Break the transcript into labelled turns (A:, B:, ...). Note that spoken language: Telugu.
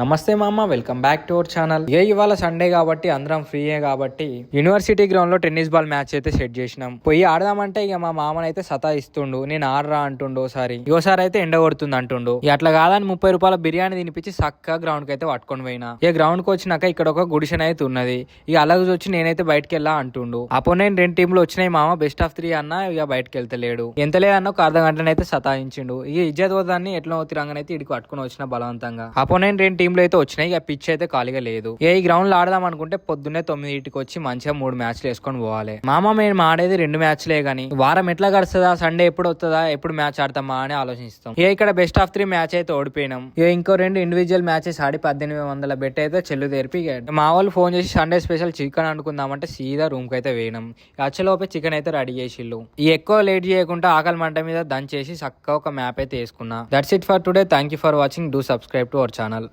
A: నమస్తే మామ, welcome back to our channel. ఇవాళ సండే కాబట్టి అందరం ఫ్రీయే కాబట్టి యూనివర్సిటీ గ్రౌండ్ లో టెన్నిస్ బాల్ మ్యాచ్ అయితే సెట్ చేసినాం. పోయి ఆడదామంటే ఇక మా మామనైతే సతాయిస్తుండు, నేను ఆడరా అంటుండు. ఓసారి అయితే ఎండ కొడుతుంది అంటుండు. అట్లా కాదని 30 రూపాయల బిర్యానీ తినిపించి చక్కగా గ్రౌండ్ కి అయితే పట్టుకొని పోయినా. గ్రౌండ్ కి వచ్చినాక ఇక్కడ ఒక గుడిసెన అయితే ఉన్నది. అలాగే వచ్చి నేనైతే బయటకు వెళ్ళా అంటుండు. అపోనెంట్ 2 టీంలు వచ్చినాయి మామ, బెస్ట్ ఆఫ్ 3 అన్న బయటకు వెళ్తలేడు. ఎంత లేదన్న ఒక అర్ధ గంటనైతే సతాయించిండు. ఇజ్జత్ వద్దని ఎట్లా తిరంగానైతే ఇడికి పట్టుకుని వచ్చిన బలవంతంగా. అపోనెంట్ 2 టీంలు అయితే వచ్చినాయి. పిచ్ అయితే ఖాళీగా లేదు. ఈ గ్రౌండ్ లో ఆడదాం అనుకుంటే పొద్దున్నే 9కి వచ్చి మంచిగా 3 మ్యాచ్లు వేసుకొని పోవాలి. మామ మేము ఆడేది 2 మ్యాచ్లే గానీ వారం ఎట్లా గడుస్తుందా, సండే ఎప్పుడు వస్తుందా, ఎప్పుడు మ్యాచ్ ఆడతామా అని ఆలోచిస్తాం. ఇక్కడ బెస్ట్ ఆఫ్ 3 మ్యాచ్ అయితే ఓడిపోయినాం. ఇంకో 2 ఇండివిజువల్ మ్యాచెస్ ఆడి 1800 బెట్ అయితే చెల్లు తెరిపి మా వాళ్ళు ఫోన్ చేసి సండే స్పెషల్ చికెన్ అనుకుందామంటే సీదా రూమ్ కి అయితే వేయడం. వచ్చేలోపే చికెన్ అయితే రెడీ చేసిళ్ళు. ఎక్కువ లేట్ చేయకుండా ఆకలి మంట మీద దంచేసి చక్కగా ఒక మ్యాప్ అయితే వేసుకున్నా. That's it for today. Thank you for watching. Do subscribe to our channel.